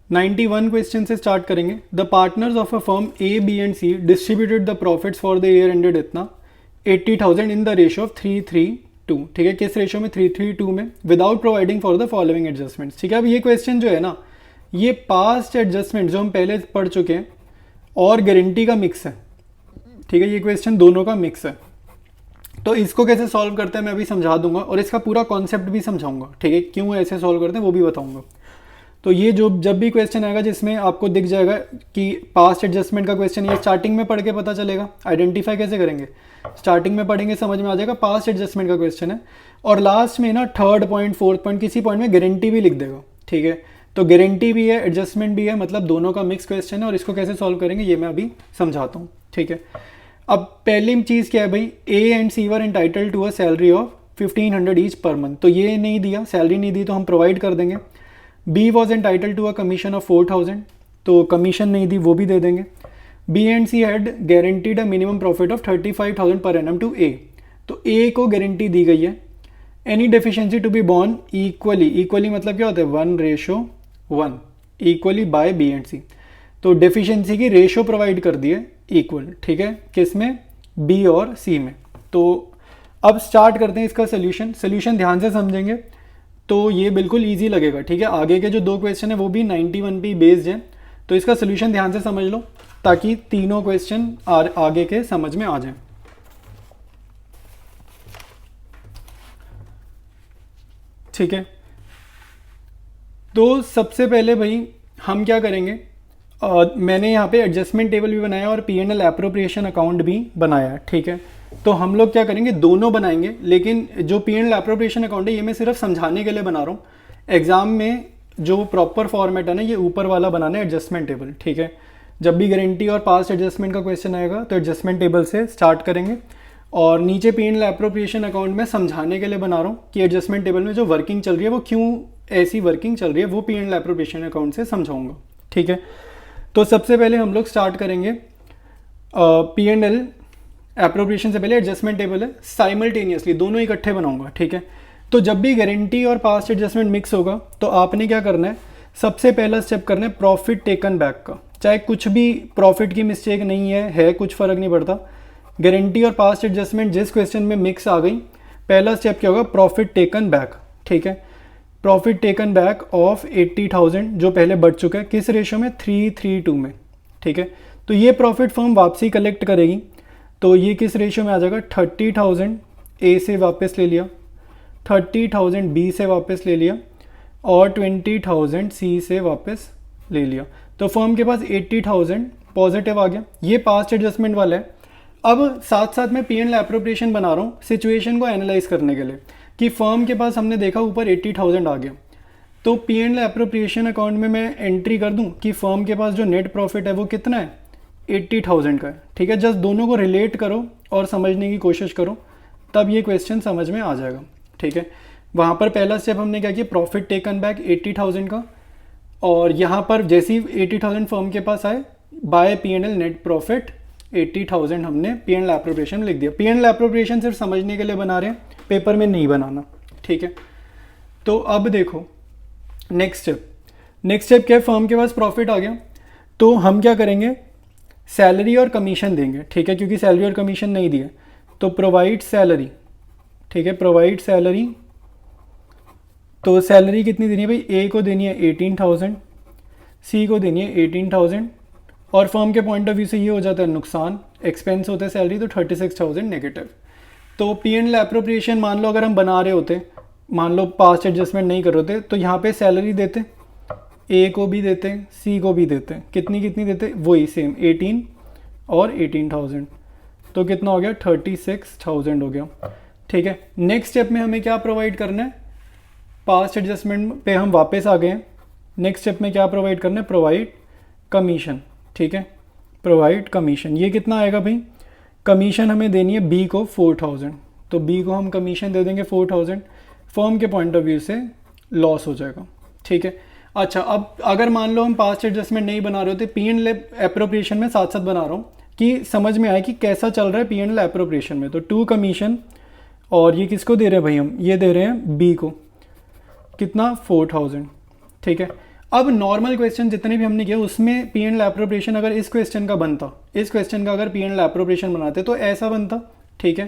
91 question से start करेंगे। The partners of a firm A B and C distributed the profits for the year ended इतना 80,000 in the ratio of 3:3:2। ठीक है, किस ratio में? 3:3:2 में, without providing for the following adjustments. ठीक है, अब ये क्वेश्चन जो है ना, ये पास्ट एडजस्टमेंट जो हम पहले पढ़ चुके हैं और गारंटी का मिक्स है। ठीक है, ये क्वेश्चन दोनों का मिक्स है। तो इसको कैसे सॉल्व करते हैं मैं अभी समझा दूंगा और इसका पूरा कॉन्सेप्ट भी समझाऊंगा। ठीक है, क्यों ऐसे सॉल्व करते हैं वो भी बताऊंगा। तो ये जो जब भी क्वेश्चन आएगा जिसमें आपको दिख जाएगा कि पास्ट एडजस्टमेंट का क्वेश्चन, ये स्टार्टिंग में पढ़ के पता चलेगा। आइडेंटिफाई कैसे करेंगे? स्टार्टिंग में पढ़ेंगे, समझ में आ जाएगा पास्ट एडजस्टमेंट का क्वेश्चन है। और लास्ट में ना थर्ड पॉइंट, फोर्थ पॉइंट, किसी पॉइंट में गारंटी भी लिख देगा। ठीक है, तो गारंटी भी है, एडजस्टमेंट भी है, मतलब दोनों का मिक्स क्वेश्चन है। और इसको कैसे सॉल्व करेंगे ये मैं अभी समझाता हूँ। ठीक है, अब पहली चीज़ क्या है भाई, A and C were entitled to a salary of 1500 each per month. तो ये नहीं दिया, सैलरी नहीं दी तो हम प्रोवाइड कर देंगे। B was entitled to a commission of 4000, तो कमीशन नहीं दी वो भी दे देंगे। B and C had guaranteed a minimum profit of 35,000 per annum to ए, तो ए को गारंटी दी गई है। Any deficiency to be borne equally, equally मतलब क्या होता है? 1:1 equally by B and C. तो डेफिशिएंसी की रेशो प्रोवाइड कर दी है इक्वल। ठीक है, किस में? बी और सी में। तो अब स्टार्ट करते हैं इसका सोल्यूशन। सोल्यूशन ध्यान से समझेंगे तो ये बिल्कुल इजी लगेगा। ठीक है, आगे के जो दो क्वेश्चन है वो भी 91 पे बेस्ड है। तो इसका सोल्यूशन ध्यान से समझ लो ताकि तीनों क्वेश्चन आगे के समझ में आ जाए। ठीक है, तो सबसे पहले भाई हम क्या करेंगे, मैंने यहाँ पे एडजस्टमेंट टेबल भी बनाया और P&L एप्रोप्रिएशन अकाउंट भी बनाया है। ठीक है, तो हम लोग क्या करेंगे, दोनों बनाएंगे। लेकिन जो P&L एप्रोप्रिएशन अकाउंट है ये मैं सिर्फ समझाने के लिए बना रहा हूँ। एग्जाम में जो प्रॉपर फॉर्मेट है ना, ये ऊपर वाला बनाना है, एडजस्टमेंट टेबल। ठीक है, जब भी गारंटी और पास्ट एडजस्टमेंट का क्वेश्चन आएगा तो एडजस्टमेंट टेबल से स्टार्ट करेंगे। और नीचे P&L एप्रोप्रिएशन अकाउंट में समझाने के लिए बना रहा हूँ कि एडजस्टमेंट टेबल में जो वर्किंग चल रही है वो क्यों ऐसी वर्किंग चल रही है, वो P&L एप्रोप्रिएशन अकाउंट से समझाऊंगा। ठीक है, तो सबसे पहले हम लोग स्टार्ट करेंगे P&L एप्रोप्रिएशन से पहले एडजस्टमेंट टेबल है, साइमल्टेनियसली दोनों इकट्ठे बनाऊंगा। ठीक है, तो जब भी गारंटी और पास्ट एडजस्टमेंट मिक्स होगा तो आपने क्या करना है, सबसे पहला स्टेप करना है प्रॉफिट टेकन बैक का। चाहे कुछ भी प्रॉफिट की मिस्टेक नहीं है कुछ फर्क नहीं पड़ता। गारंटी और पास्ट एडजस्टमेंट जिस क्वेश्चन में मिक्स आ गई, पहला स्टेप क्या होगा? Profit taken back. ठीक है, प्रॉफिट टेकन बैक ऑफ 80,000 जो पहले बढ़ चुका है, किस रेशो में? 3:3:2 में। ठीक है, तो ये प्रॉफिट फर्म वापसी कलेक्ट करेगी, तो ये किस रेशो में आ जाएगा? 30,000 ए से वापस ले लिया, 30,000 बी से वापस ले लिया और 20,000 सी से वापस ले लिया। तो फर्म के पास 80,000 पॉजिटिव आ गया। ये पास्ट एडजस्टमेंट वाला है। अब साथ साथ मैं P&L एप्रोप्रिएशन बना रहा हूँ सिचुएशन को एनालाइज करने के लिए कि फर्म के पास हमने देखा ऊपर 80,000 आ गया, तो P&L एप्रोप्रिएशन अकाउंट में मैं एंट्री कर दूं कि फर्म के पास जो नेट प्रॉफिट है वो कितना है? 80,000 का है। ठीक है, जस्ट दोनों को रिलेट करो और समझने की कोशिश करो, तब ये क्वेश्चन समझ में आ जाएगा। ठीक है, वहाँ पर पहला स्टेप हमने क्या किया? प्रॉफिट टेकन बैक 80,000 का, और यहाँ पर जैसे ही 80,000 फर्म के पास आए, बाय P&L नेट प्रॉफिट 80,000 हमने P&L एप्रोप्रिएशन लिख दिया। P&L एप्रोप्रिएशन सिर्फ समझने के लिए बना रहे हैं, पेपर में नहीं बनाना। ठीक है, तो अब देखो नेक्स्ट स्टेप क्या है? फर्म के पास प्रॉफिट आ गया तो हम क्या करेंगे? सैलरी और कमीशन देंगे। ठीक है, क्योंकि सैलरी और कमीशन नहीं दिए, तो प्रोवाइड सैलरी। ठीक है, प्रोवाइड सैलरी। तो सैलरी कितनी देनी है भाई? ए को देनी है 18,000, सी को देनी है 18,000, और फर्म के पॉइंट ऑफ व्यू से ये हो जाता है नुकसान, एक्सपेंस होता है सैलरी, तो 36,000 नेगेटिव। तो P&L एप्रोप्रिएशन मान लो अगर हम बना रहे होते, मान लो पास्ट एडजस्टमेंट नहीं कर रहे होते, तो यहाँ पे सैलरी देते, ए को भी देते, सी को भी देते, कितनी कितनी देते? वही सेम 18 और 18,000, तो कितना हो गया? 36,000 हो गया। ठीक है, नेक्स्ट स्टेप में हमें क्या प्रोवाइड करना है? पास्ट एडजस्टमेंट पे हम वापस आ गए हैं। नेक्स्ट स्टेप में क्या प्रोवाइड करना है? Provide commission. ठीक है, प्रोवाइड कमीशन। ये कितना आएगा भाई? कमीशन हमें देनी है बी को 4,000, तो बी को हम कमीशन दे देंगे 4,000। फर्म के पॉइंट ऑफ व्यू से लॉस हो जाएगा। ठीक है, अच्छा अब अगर मान लो हम पास्ट एडजस्टमेंट नहीं बना रहे होते, P&L एप्रोप्रिएशन में साथ साथ बना रहा हूँ कि समझ में आए कि कैसा चल रहा है P&L एप्रोप्रिएशन में। तो 2 कमीशन, और ये किसको दे रहे हैं भाई? हम ये दे रहे हैं बी को, कितना? 4,000। ठीक है, अब नॉर्मल क्वेश्चन जितने भी हमने किए उसमें पी एंड एप्रोप्रिएशन अगर इस क्वेश्चन का बनता, इस क्वेश्चन का अगर पी एंड एप्रोप्रिएशन बनाते तो ऐसा बनता, ठीक है।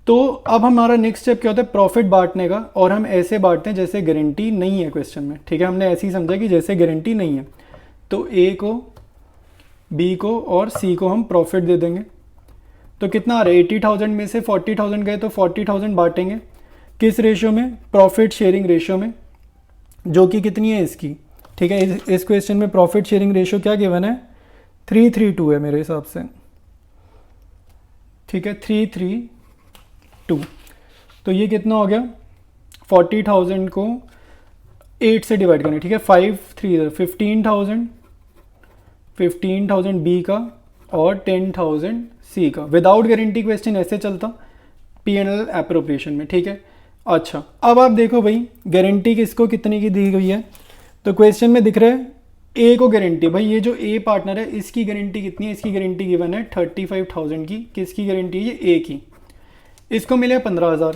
तो अब हमारा नेक्स्ट स्टेप क्या होता है, प्रॉफिट बांटने का, और हम ऐसे बांटते हैं जैसे गारंटी नहीं है क्वेश्चन में, ठीक है। हमने ऐसे ही समझा कि जैसे गारंटी नहीं है, तो ए को, बी को और सी को हम प्रॉफिट दे देंगे। तो कितना आ रहा है, 80,000 में से 40,000 गए तो 40,000 बांटेंगे किस रेशियो में, प्रॉफिट शेयरिंग रेशियो में, जो कि कितनी है इसकी, ठीक है। इस क्वेश्चन में प्रॉफिट शेयरिंग रेशियो क्या गिवन है, 332 है मेरे हिसाब से, ठीक है, 332। तो ये कितना हो गया, 40,000 को 8 से डिवाइड करना, ठीक है, 5 3 15,000, 15,000 बी का और 10,000 सी का। विदाउट गारंटी क्वेश्चन ऐसे चलता पी एंड एल एप्रोप्रिएशन में, ठीक है। अच्छा, अब आप देखो भाई गारंटी किसको कितने की दी गई है, तो क्वेश्चन में दिख रहा है ए को गारंटी, भाई ये जो ए पार्टनर है इसकी गारंटी कितनी है, इसकी गारंटी गिवन है 35,000 की। किसकी गारंटी है, ये ए की। इसको मिले 15,000,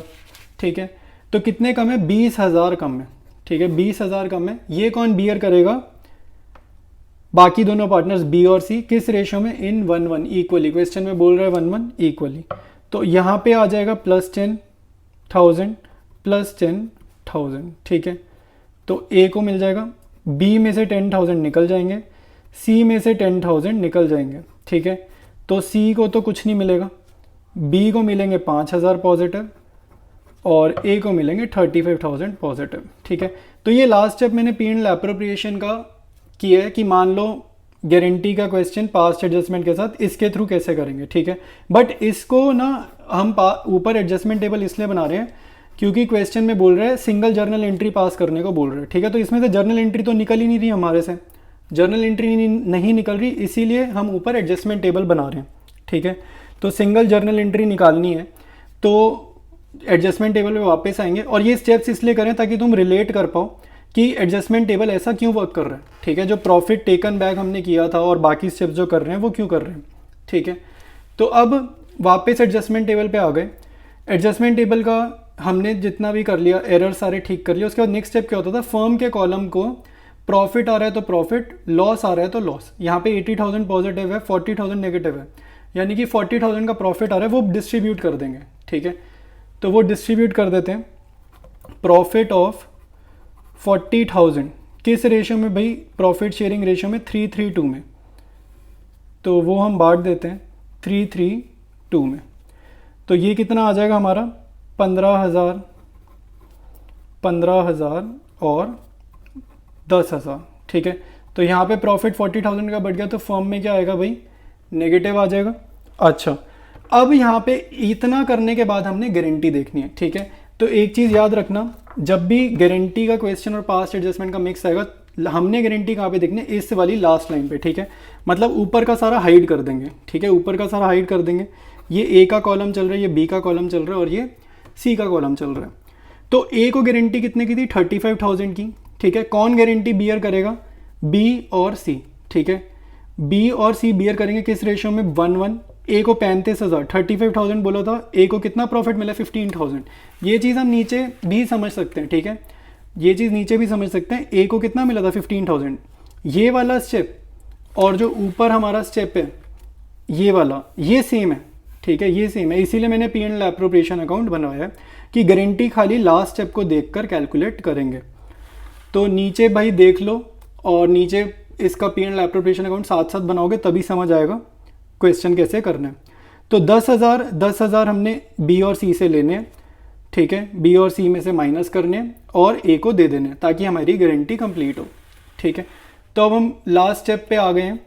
ठीक है। तो कितने कम है, 20,000 कम है, ठीक है, 20,000 कम है। ये कौन बियर करेगा, बाकी दोनों पार्टनर्स बी और सी, किस रेशो में, इन 1:1 इक्वली। क्वेश्चन में बोल रहा है 1:1 इक्वली। तो यहाँ पे आ जाएगा +10,000 +10,000, ठीक है। तो ए को मिल जाएगा, बी में से 10,000 निकल जाएंगे, सी में से 10,000 निकल जाएंगे, ठीक है। तो सी को तो कुछ नहीं मिलेगा, बी को मिलेंगे 5,000 पॉजिटिव और ए को मिलेंगे 35,000 पॉजिटिव, ठीक है। तो ये लास्ट स्टेप मैंने पी एंड एप्रोप्रिएशन का किया है कि मान लो गारंटी का क्वेश्चन पास्ट एडजस्टमेंट के साथ, इसके थ्रू कैसे करेंगे, ठीक है। बट इसको ना हम ऊपर एडजस्टमेंट टेबल इसलिए बना रहे हैं क्योंकि क्वेश्चन में बोल रहे हैं सिंगल जर्नल एंट्री पास करने को बोल रहे हैं, ठीक है। तो इसमें से जर्नल एंट्री तो निकल ही नहीं रही हमारे से, जर्नल एंट्री नहीं निकल रही, इसीलिए हम ऊपर एडजस्टमेंट टेबल बना रहे हैं, ठीक है। तो सिंगल जर्नल एंट्री निकालनी है तो एडजस्टमेंट टेबल पे वापस आएंगे, और ये स्टेप्स इसलिए करें ताकि तुम रिलेट कर पाओ कि एडजस्टमेंट टेबल ऐसा क्यों वर्क कर रहा है, ठीक है। जो प्रॉफिट टेकन बैक हमने किया था और बाकी स्टेप्स जो कर रहे हैं वो क्यों कर रहे हैं, ठीक है। तो अब वापस एडजस्टमेंट टेबल पे आ गए। एडजस्टमेंट टेबल का हमने जितना भी कर लिया, एरर सारे ठीक कर लिया। उसके बाद नेक्स्ट स्टेप क्या होता था, फर्म के कॉलम को प्रॉफिट आ रहा है तो प्रॉफिट, लॉस आ रहा है तो लॉस। यहाँ पे 80,000 पॉजिटिव है, 40,000 नेगेटिव है, यानी कि 40,000 का प्रॉफिट आ रहा है, वो डिस्ट्रीब्यूट कर देंगे, ठीक है। तो वो डिस्ट्रीब्यूट कर देते हैं। प्रॉफिट ऑफ 40,000 किस रेशियो में भाई, प्रॉफिट शेयरिंग रेशियो में 3:3:2 में, तो वो हम बांट देते हैं 3:3:2 में। तो ये कितना आ जाएगा हमारा, 15,000 और 10,000, ठीक है। तो यहाँ पे प्रॉफिट 40,000 का बढ़ गया तो फर्म में क्या आएगा भाई, नेगेटिव आ जाएगा। अच्छा, अब यहाँ पे इतना करने के बाद हमने गारंटी देखनी है, ठीक है। तो एक चीज़ याद रखना, जब भी गारंटी का क्वेश्चन और पास्ट एडजस्टमेंट का मिक्स आएगा, हमने गारंटी कहाँ पे देखनी है, इस वाली लास्ट लाइन पे, ठीक है। मतलब ऊपर का सारा हाइड कर देंगे, ठीक है, ऊपर का सारा हाइड कर देंगे। ये ए का कॉलम चल रहा है, ये बी का कॉलम चल रहा है और ये सी का कॉलम चल रहा है। तो ए को गारंटी कितने की थी, 35,000 की, ठीक है। कौन गारंटी बियर करेगा, बी और सी, ठीक है। बी और सी बियर करेंगे किस रेशियो में, 1:1। ए को 35,000, 35,000 बोला था, ए को कितना प्रॉफिट मिला, 15,000। ये चीज़ हम नीचे भी समझ सकते हैं, ठीक है, ये चीज़ नीचे भी समझ सकते हैं। ए को कितना मिला था, 15,000। ये वाला स्टेप और जो ऊपर हमारा स्टेप है ये वाला, ये सेम है, ठीक है, ये सेम है। इसीलिए मैंने पी एंड एप्रोप्रिएशन अकाउंट बनवाया है कि गारंटी खाली लास्ट स्टेप को देखकर कैलकुलेट करेंगे। तो नीचे भाई देख लो, और नीचे इसका पी एंड एप्रोप्रिएशन अकाउंट साथ साथ बनाओगे तभी समझ आएगा क्वेश्चन कैसे करना है। तो 10,000 हमने बी और सी से लेने हैं, ठीक है, बी और सी में से माइनस करने हैं और ए को दे देने ताकि हमारी गारंटी कंप्लीट हो, ठीक है। तो अब हम लास्ट स्टेप पे आ गए हैं।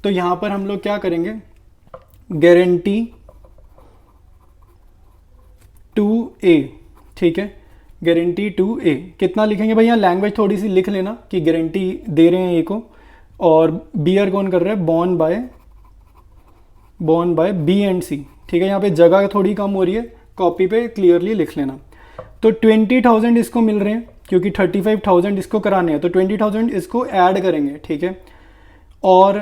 तो यहाँ पर हम लोग क्या करेंगे, गारंटी टू ए, ठीक है, गारंटी टू ए कितना लिखेंगे भाई, यहाँ लैंग्वेज थोड़ी सी लिख लेना कि गारंटी दे रहे हैं ए को, और बियर कौन कर रहा है, बॉर्न बाय बी एंड सी, ठीक है। यहाँ पे जगह थोड़ी कम हो रही है, कॉपी पे क्लियरली लिख लेना। तो 20,000 इसको मिल रहे हैं क्योंकि 35,000 इसको कराने हैं, तो 20,000 इसको ऐड करेंगे, ठीक है। और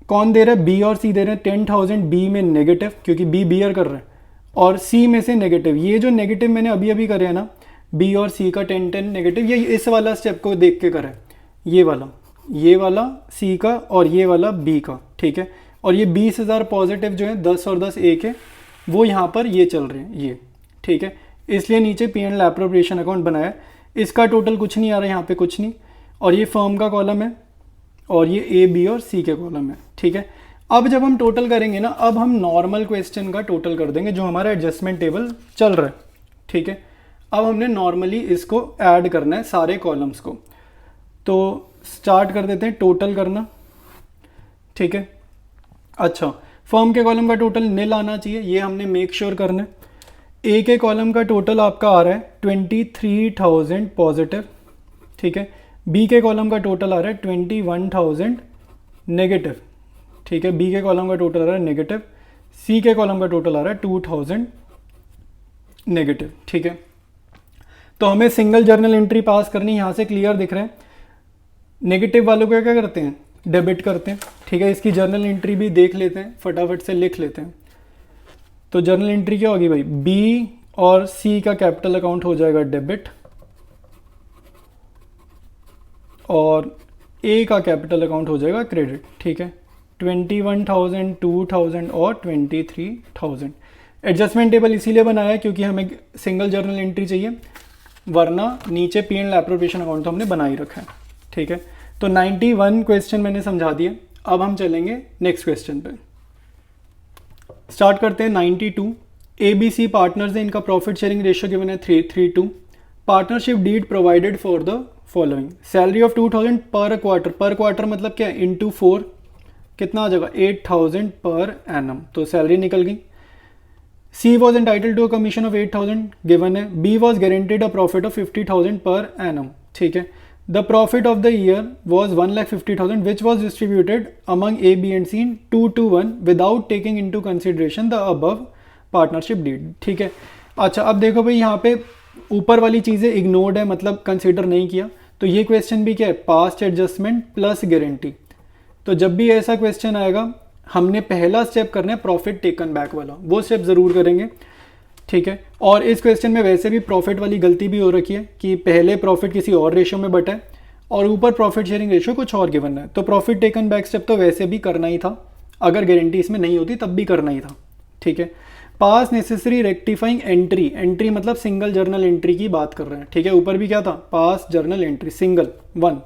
कौन दे रहा है, बी और सी दे रहे हैं 10,000 बी में नेगेटिव क्योंकि बी बियर कर रहे हैं, और सी में से नेगेटिव। ये जो नेगेटिव मैंने अभी अभी करे है ना, बी और सी का 10-10 नेगेटिव, ये इस वाला स्टेप को देख के करा है, ये वाला, ये वाला सी का और ये वाला बी का, ठीक है। और ये 20,000 पॉजिटिव जो है 10 और 10 एक है, वो यहाँ पर ये चल रहे हैं ये, ठीक है। इसलिए नीचे पी एंड एप्रोप्रिएशन अकाउंट बनाया। इसका टोटल कुछ नहीं आ रहा है यहाँ पे, कुछ नहीं। और ये फर्म का कॉलम है और ये ए बी और सी के कॉलम है, ठीक है। अब जब हम टोटल करेंगे ना, अब हम नॉर्मल क्वेश्चन का टोटल कर देंगे जो हमारा एडजस्टमेंट टेबल चल रहा है, ठीक है। अब हमने नॉर्मली इसको ऐड करना है सारे कॉलम्स को। तो स्टार्ट कर देते हैं टोटल करना, ठीक है। अच्छा, फर्म के कॉलम का टोटल निल आना चाहिए, ये हमने मेक श्योर करना है। ए के कॉलम का टोटल आपका आ रहा है 23,000 पॉजिटिव, ठीक है। बी के कॉलम का टोटल आ रहा है 21,000 नेगेटिव, ठीक है। बी के कॉलम का टोटल आ रहा है नेगेटिव। सी के कॉलम का टोटल आ रहा है 2,000 नेगेटिव, ठीक है। तो हमें सिंगल जर्नल एंट्री पास करनी, यहाँ से क्लियर दिख रहा है। नेगेटिव वालों को क्या करते हैं, डेबिट करते हैं, ठीक है। इसकी जर्नल एंट्री भी देख लेते हैं, फटाफट से लिख लेते हैं। तो जर्नल एंट्री क्या होगी भाई, बी और सी का कैपिटल अकाउंट हो जाएगा डेबिट और ए का कैपिटल अकाउंट हो जाएगा क्रेडिट, ठीक है। 21,000, 2,000 और 23,000। एडजस्टमेंट टेबल इसीलिए बनाया है क्योंकि हमें सिंगल जर्नल एंट्री चाहिए, वरना नीचे पी एंड एप्रोप्रिएशन अकाउंट तो हमने बना ही रखा है, ठीक है। तो 91 क्वेश्चन मैंने समझा दिए। अब हम चलेंगे नेक्स्ट क्वेश्चन पे। स्टार्ट करते हैं 92। ABC पार्टनर्स है, इनका प्रॉफिट शेयरिंग रेशियो गिवन है 3:2। Partnership deed provided for the following. Salary of 2,000 per quarter, पर क्वार्टर मतलब क्या है, इंटू 4 कितना आ जाएगा 8,000 पर एनम, तो सैलरी निकल गई। C was entitled to a commission of 8,000 given है। B was guaranteed a profit of 50,000 per annum, ठीक है। The profit of the year was 1,50,000 which was distributed among A, B and C in 2:1 without taking into consideration the above partnership deed, ठीक है। अच्छा, अब देखो भाई यहाँ पे ऊपर वाली चीज़ें इग्नोर्ड है, मतलब कंसिडर नहीं किया। तो ये क्वेश्चन भी क्या है, पास्ट एडजस्टमेंट प्लस गारंटी। तो जब भी ऐसा क्वेश्चन आएगा, हमने पहला स्टेप करना है प्रॉफिट टेकन बैक वाला, वो स्टेप ज़रूर करेंगे, ठीक है। और इस क्वेश्चन में वैसे भी प्रॉफिट वाली गलती भी हो रखी है कि पहले प्रॉफिट किसी और रेशियो में बटा है और ऊपर प्रॉफिट शेयरिंग रेशियो कुछ और गिवन है। तो प्रॉफिट टेकन बैक स्टेप तो वैसे भी करना ही था, अगर गारंटी इसमें नहीं होती तब भी करना ही था, ठीक है। पास नेसेसरी रेक्टिफाइंग एंट्री, एंट्री मतलब सिंगल जर्नल एंट्री की बात कर रहे हैं, ठीक है। ऊपर भी क्या था, पास journal entry single 1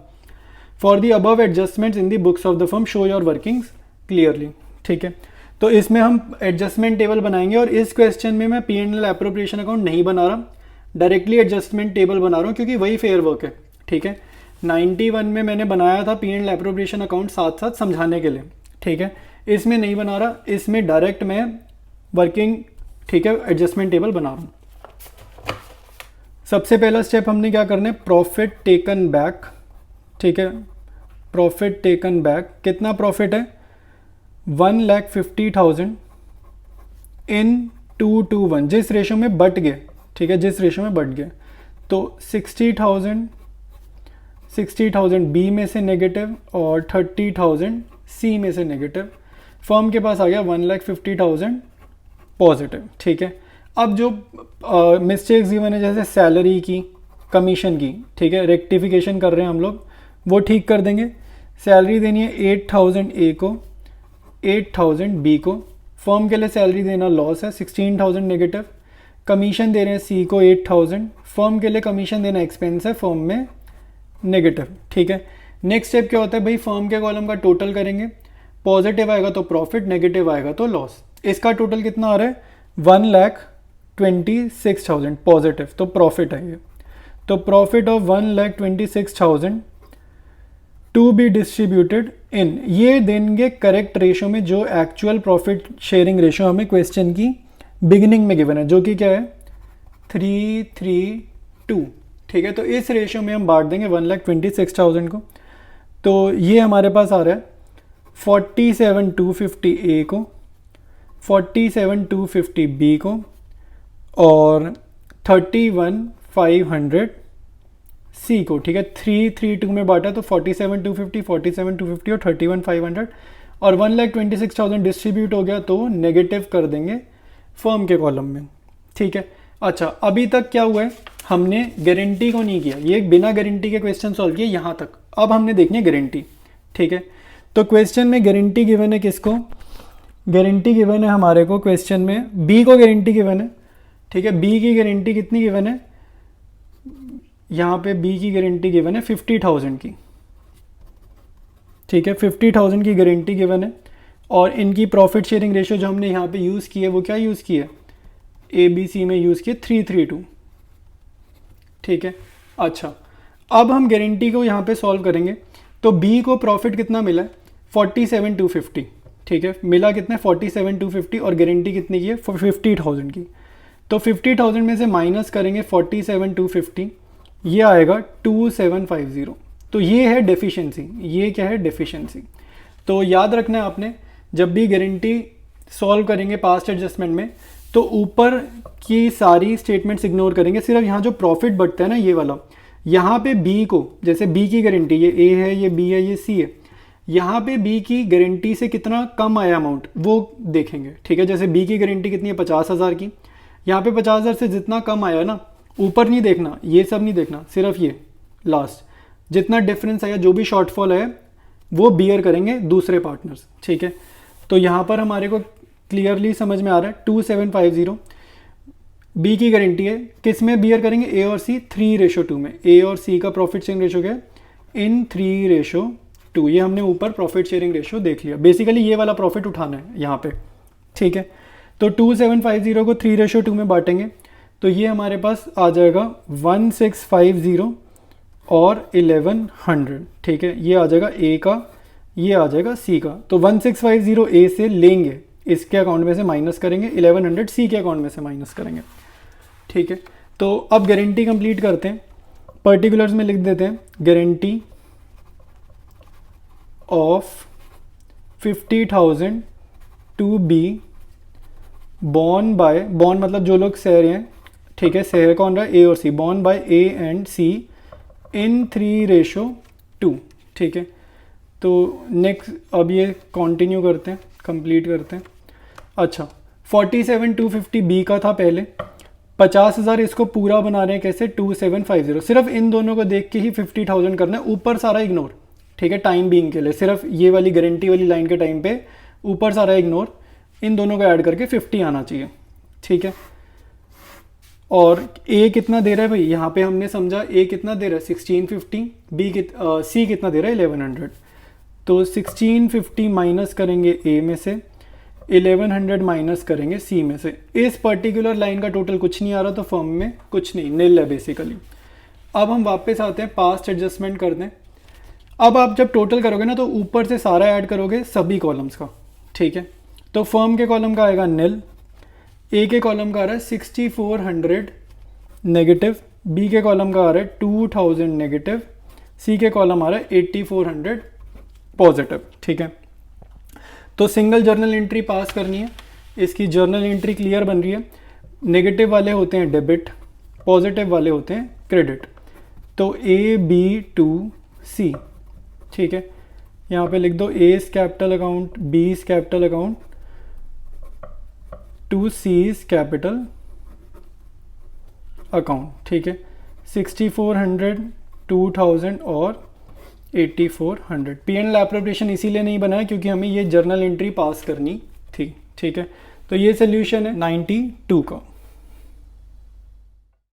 for the above adjustments in the books of the firm show your workings clearly, ठीक है। तो इसमें हम एडजस्टमेंट टेबल बनाएंगे और इस क्वेश्चन में मैं P and L appropriation account नहीं बना रहा, डायरेक्टली एडजस्टमेंट टेबल बना रहा हूँ क्योंकि वही फेयर वर्क है, ठीक है। 91 में मैंने बनाया था P and L appropriation account साथ साथ समझाने के लिए, ठीक है। इसमें नहीं बना रहा, इसमें डायरेक्ट मैं वर्किंग, ठीक है, एडजस्टमेंट टेबल बना रहा हूँ। सबसे पहला स्टेप हमने क्या करना है, प्रॉफिट टेकन बैक, ठीक है। प्रॉफिट टेकन बैक, कितना प्रॉफिट है, 1,50,000 इन 2:1, जिस रेशो में बट गए, ठीक है, जिस रेशो में बट गए। तो 60,000 बी में से नेगेटिव और 30,000 सी में से नेगेटिव। फर्म के पास आ गया 1,50,000 पॉजिटिव, ठीक है। अब जो मिस्टेक्स गिवन है जैसे सैलरी की, कमीशन की, ठीक है, रेक्टिफिकेशन कर रहे हैं हम लोग, वो ठीक कर देंगे। सैलरी देनी है 8,000 ए को, 8,000 बी को। फर्म के लिए सैलरी देना लॉस है, 16,000 नेगेटिव। कमीशन दे रहे हैं सी को 8,000, फर्म के लिए कमीशन देना एक्सपेंस है, फर्म में नेगेटिव, ठीक है। नेक्स्ट स्टेप क्या होता है भाई, फर्म के कॉलम का टोटल करेंगे, पॉजिटिव आएगा तो प्रॉफिट, नेगेटिव आएगा तो लॉस। इसका टोटल कितना आ रहा है, 1,26,000 पॉजिटिव, तो प्रॉफिट है ये। तो profit of 1,26,000 to be distributed in, ये देंगे करेक्ट रेशो में, जो एक्चुअल प्रॉफिट शेयरिंग रेशो हमें क्वेश्चन की बिगिनिंग में गिवन है, जो कि क्या है 3:3:2, ठीक है। तो इस रेशो में हम बांट देंगे 1,26,000 को। तो ये हमारे पास आ रहा है 47,250 ए को, 47,250 बी को और 31,500 सी को, ठीक है। 3:3:2 में बांटा तो 47,250, 47,250 और 31,500 और 1,26,000 डिस्ट्रीब्यूट हो गया तो नेगेटिव कर देंगे फर्म के कॉलम में, ठीक है। अच्छा, अभी तक क्या हुआ है, हमने गारंटी को नहीं किया, ये बिना गारंटी के क्वेश्चन सॉल्व किए यहाँ तक। अब हमने देखनी है गारंटी, ठीक है। तो क्वेश्चन में गारंटी गिवन है किसको, गारंटी गिवन है हमारे को क्वेश्चन में बी को गारंटी गिवन है, ठीक है। बी की गारंटी कितनी गिवन है, यहाँ पे बी की गारंटी गिवन है 50,000 की, ठीक है। 50,000 की गारंटी गिवन है और इनकी प्रॉफिट शेयरिंग रेशियो जो हमने यहाँ पे यूज़ की है वो क्या यूज़ की है, ABC में यूज़ किए 3:3:2, ठीक है। अच्छा, अब हम गारंटी को यहाँ पे सॉल्व करेंगे। तो बी को प्रॉफिट कितना मिला है, 47,250, ठीक है। मिला कितना, 47,250 और गारंटी कितनी की है, 50,000 की। तो 50,000 में से माइनस करेंगे 47,250, ये आएगा 2750। तो ये है डेफिशिएंसी, ये क्या है, डेफिशिएंसी। तो याद रखना है आपने, जब भी गारंटी सॉल्व करेंगे पास्ट एडजस्टमेंट में तो ऊपर की सारी स्टेटमेंट्स इग्नोर करेंगे, सिर्फ यहाँ जो प्रॉफिट बढ़ता है ना ये वाला, यहाँ पे बी को, जैसे बी की गारंटी ये ए है, ये बी है, ये सी है, यहाँ पे बी की गारंटी से कितना कम आया अमाउंट वो देखेंगे, ठीक है। जैसे बी की गारंटी कितनी है, 50,000 की, यहाँ पे 50,000 से जितना कम आया ना, ऊपर नहीं देखना, ये सब नहीं देखना, सिर्फ ये लास्ट जितना डिफरेंस आया, जो भी शॉर्टफॉल है वो बियर करेंगे दूसरे पार्टनर्स, ठीक है। तो यहाँ पर हमारे को क्लियरली समझ में आ रहा है 2750 बी की गारंटी है, किस में बियर करेंगे, ए और सी 3:2 में। ए और सी का प्रॉफिट शेयरिंग रेशो क्या है, इन 3:2। ये हमने ऊपर प्रॉफिट शेयरिंग रेशो देख लिया, बेसिकली ये वाला प्रॉफिट उठाना है यहाँ पे, ठीक है। तो 2750 को 3:2 में बांटेंगे तो ये हमारे पास आ जाएगा 1650 और 1100, ठीक है। ये आ जाएगा ए का, ये आ जाएगा सी का। तो 1650 ए से लेंगे, इसके अकाउंट में से माइनस करेंगे, 1100 सी के अकाउंट में से माइनस करेंगे, ठीक है। तो अब गारंटी कंप्लीट करते हैं, पर्टिकुलर्स में लिख देते हैं, guarantee of 50,000 to be borne by, borne मतलब जो लोग सह रहे हैं, ठीक है। सह कौन रहा है, ए और सी, बॉर्न बाय ए एंड सी इन 3:2, ठीक है। तो नेक्स्ट अब ये कंटिन्यू करते हैं, कंप्लीट करते हैं। अच्छा, 47,250 बी का था पहले, 50,000 इसको पूरा बना रहे हैं कैसे, 2750। सिर्फ इन दोनों को देख के ही 50,000 करना है, ऊपर सारा इग्नोर, ठीक है। टाइम बीइंग के लिए सिर्फ ये वाली गारंटी वाली लाइन के टाइम पे ऊपर सारा इग्नोर, इन दोनों को ऐड करके 50 आना चाहिए, ठीक है। और ए कितना दे रहा है भाई, यहाँ पे हमने समझा ए कितना दे रहा है 1650, सी कितना दे रहा है 1100। तो 1650 माइनस करेंगे ए में से, 1100 माइनस करेंगे सी में से। इस पर्टिकुलर लाइन का टोटल कुछ नहीं आ रहा तो फर्म में कुछ नहीं, निल है बेसिकली। अब हम वापस आते हैं, पास्ट एडजस्टमेंट कर दें। अब आप जब टोटल करोगे ना तो ऊपर से सारा ऐड करोगे सभी कॉलम्स का, ठीक है। तो फर्म के कॉलम का आएगा निल, ए के कॉलम का आ रहा है 6400 नेगेटिव, बी के कॉलम का आ रहा है 2000 नेगेटिव, सी के कॉलम आ रहा है 8400 पॉजिटिव, ठीक है। तो सिंगल जर्नल एंट्री पास करनी है, इसकी जर्नल एंट्री क्लियर बन रही है। नेगेटिव वाले होते हैं डेबिट, पॉजिटिव वाले होते हैं क्रेडिट। तो ए बी टू सी, ठीक है। यहाँ पे लिख दो A capital account, B capital account, to C's capital account, ठीक है। 6400, 2000 और 8400। P&L एप्रोप्रिएशन इसीलिए नहीं बनाया क्योंकि हमें ये जर्नल एंट्री पास करनी थी, ठीक है। तो ये सोल्यूशन है 92 का।